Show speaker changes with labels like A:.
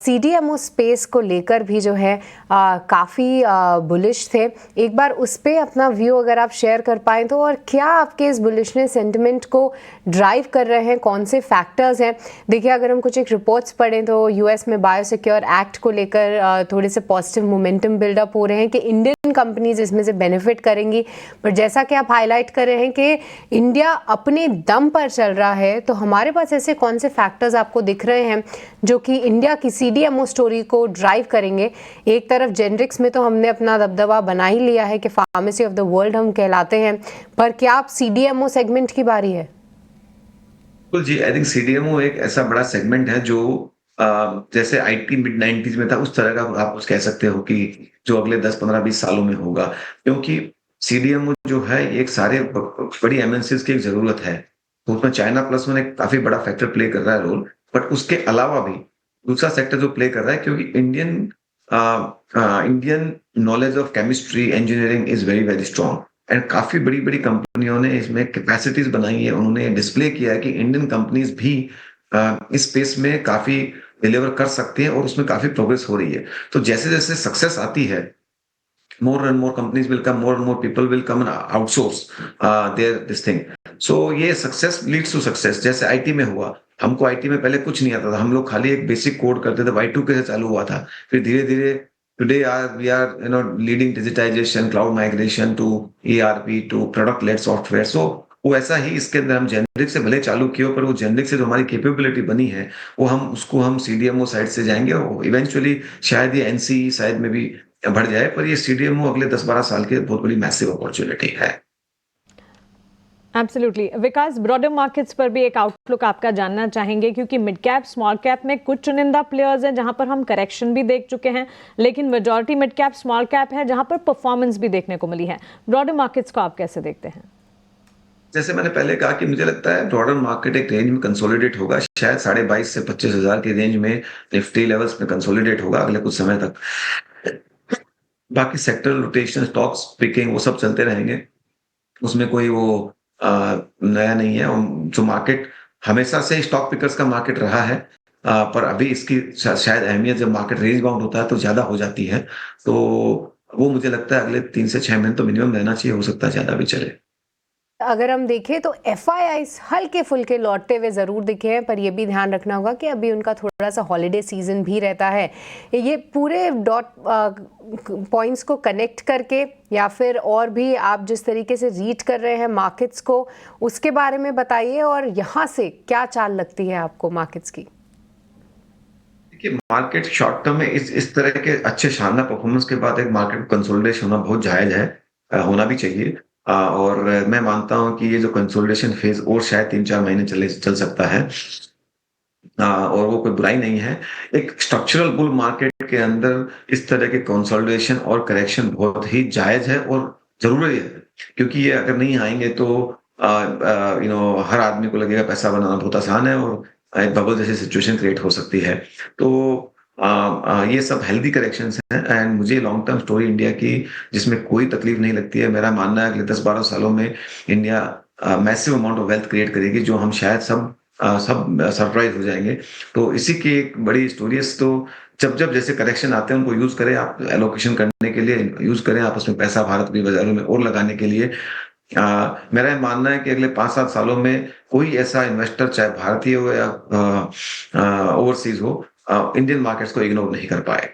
A: CDMO space को लेकर भी जो है काफ़ी बुलिश थे। एक बार उस पे अपना व्यू अगर आप शेयर कर पाएँ तो, और क्या आपके इस बुलिशनेस सेंटिमेंट को ड्राइव कर रहे हैं, कौन से फैक्टर्स हैं? देखिए, अगर हम कुछ एक रिपोर्ट्स पढ़ें तो यूएस में बायोसिक्योर एक्ट को लेकर थोड़े से पॉजिटिव मोमेंटम बिल्डअप हो रहे हैं कि इंडियन कंपनीज इसमें से बेनिफिट करेंगी। पर जैसा कि आप हाईलाइट कर रहे हैं कि इंडिया अपने दम पर चल रहा है, तो हमारे पास ऐसे कौन से फैक्टर्स आपको दिख रहे हैं जो कि इंडिया की सीडीएमओ स्टोरी को ड्राइव करेंगे? एक तरफ जेनरिक्स में तो हमने अपना दबदबा बना ही लिया है कि फार्मेसी ऑफ द वर्ल्ड हम कहलाते हैं, पर क्या आप सीडीएमओ सेगमेंट की बारी है?
B: बिल्कुल जी, आई थिंक सीडीएमओ एक ऐसा बड़ा सेगमेंट है जो जैसे आईटी मिड 90s में था, उस तरह का आप कह सकते हो कि जो अगले 10, 15, 20 सालों में होगा। क्योंकि सीडीएमओ जो है एक सारे बड़ी एमएनसीज की एक जरूरत है। तो उसमें चाइना प्लस वन एक काफी बड़ा फैक्टर प्ले कर रहा है रोल। बट उसके अलावा भी दूसरा सेक्टर जो प्ले कर रहा है, क्योंकि Indian knowledge of chemistry engineering is very very strong. And काफी बड़ी बड़ी कंपनियों ने इसमें कैपेसिटीज बनाई है। उन्होंने डिस्प्ले किया है कि इंडियन कंपनीज भी इस स्पेस में काफी डिलीवर कर सकते हैं और उसमें काफी प्रोग्रेस हो रही है। तो जैसे जैसे सक्सेस आती है, more and more companies will come, more and more people will come and outsource their this thing. So ये सक्सेस लीड्स टू सक्सेस। जैसे आईटी में हुआ, हमको आईटी में पहले कुछ नहीं आता था, हम लोग खाली एक बेसिक कोड करते थे। Y2K से चालू हुआ था, फिर धीरे धीरे today we are leading digitization, cloud migration to ERP to product led software. So वो ऐसा ही इसके अंदर हम जेनरिक से भले चालू किए, पर वो जेनरिक से जो हमारी कैपेबिलिटी बनी है, वो हम सीडीएमओ साइड से जाएंगे और इवेंचुअली शायद ये एनसीई साइड में भी बढ़ जाए। पर ये सीडीएमओ अगले 10-12 साल के बहुत बड़ी मैसिव अपॉर्चुनिटी है।
C: एब्सोल्युटली। विकास, ब्रॉडर मार्केट्स पर भी एक आउटलुक आपका जानना चाहेंगे, क्योंकि मिड कैप स्मॉल कैप में कुछ चुनिंदा प्लेयर्स हैं जहां पर हम करेक्शन भी देख चुके हैं, लेकिन majority mid cap small cap है जहां पर परफॉर्मेंस भी देखने को मिली है। ब्रॉडर मार्केट्स को आप कैसे देखते हैं?
B: जैसे मैंने पहले कहा कि मुझे लगता है ब्रॉडर मार्केट एक रेंज में कंसोलिडेट होगा, शायद 22,500 से 25,000 के रेंज में निफ्टी लेवल्स में कंसोलिडेट होगा अगले कुछ समय तक। बाकी सेक्टरल रोटेशन, स्टॉक्स पिकिंग, वो सब चलते रहेंगे। उसमें कोई वो नया नहीं है। जो मार्केट हमेशा से स्टॉक पिकर्स का मार्केट रहा है, पर अभी इसकी शायद अहमियत जब मार्केट रेंज बाउंड होता है तो ज्यादा हो जाती है। तो वो मुझे लगता है अगले 3 से 6 महीने तो मिनिमम रहना चाहिए, हो सकता है ज्यादा भी चले।
A: अगर हम देखें तो एफआईआईस हल्के फुल्के लौटते हुए ज़रूर दिखे हैं, पर यह भी ध्यान रखना होगा कि अभी उनका थोड़ा सा हॉलिडे सीजन भी रहता है। ये पूरे डॉट पॉइंट्स को कनेक्ट करके, या फिर और भी आप जिस तरीके से रीड कर रहे हैं मार्केट्स को, उसके बारे में बताइए, और यहाँ से क्या चाल लगती है आपको मार्केट्स की?
B: देखिए, मार्केट शॉर्ट टर्म में इस तरह के अच्छे शानदार परफॉर्मेंस के बाद एक मार्केट कंसोलिडेशन होना बहुत जायज है, होना भी चाहिए। और मैं मानता हूं कि ये जो कंसोलिडेशन फेज और शायद 3-4 महीने चल सकता है। और वो कोई बुराई नहीं है। एक स्ट्रक्चरल बुल मार्केट के अंदर इस तरह के कंसोलिडेशन और करेक्शन बहुत ही जायज है और जरूरी है, क्योंकि ये अगर नहीं आएंगे तो हर आदमी को लगेगा पैसा बनाना बहुत आसान है और एक बबल जैसी सिचुएशन क्रिएट हो सकती है। तो ये सब हेल्दी करेक्शंस हैं एंड मुझे लॉन्ग टर्म स्टोरी इंडिया की, जिसमें कोई तकलीफ नहीं लगती है। मेरा मानना है अगले 10-12 सालों में India massive amount of wealth create करेगी, जो हम शायद सब सरप्राइज हो जाएंगे। तो इसी की एक बड़ी स्टोरी है। तो जब जब जैसे करेक्शन आते हैं उनको यूज करें, आप एलोकेशन करने के लिए यूज करें, आप उसमें पैसा भारत की बाजारों में और लगाने के लिए। मेरा मानना है कि अगले 5-7 सालों में कोई ऐसा इन्वेस्टर, चाहे भारतीय हो या ओवरसीज हो, इंडियन मार्केट्स को इग्नोर नहीं कर पाए।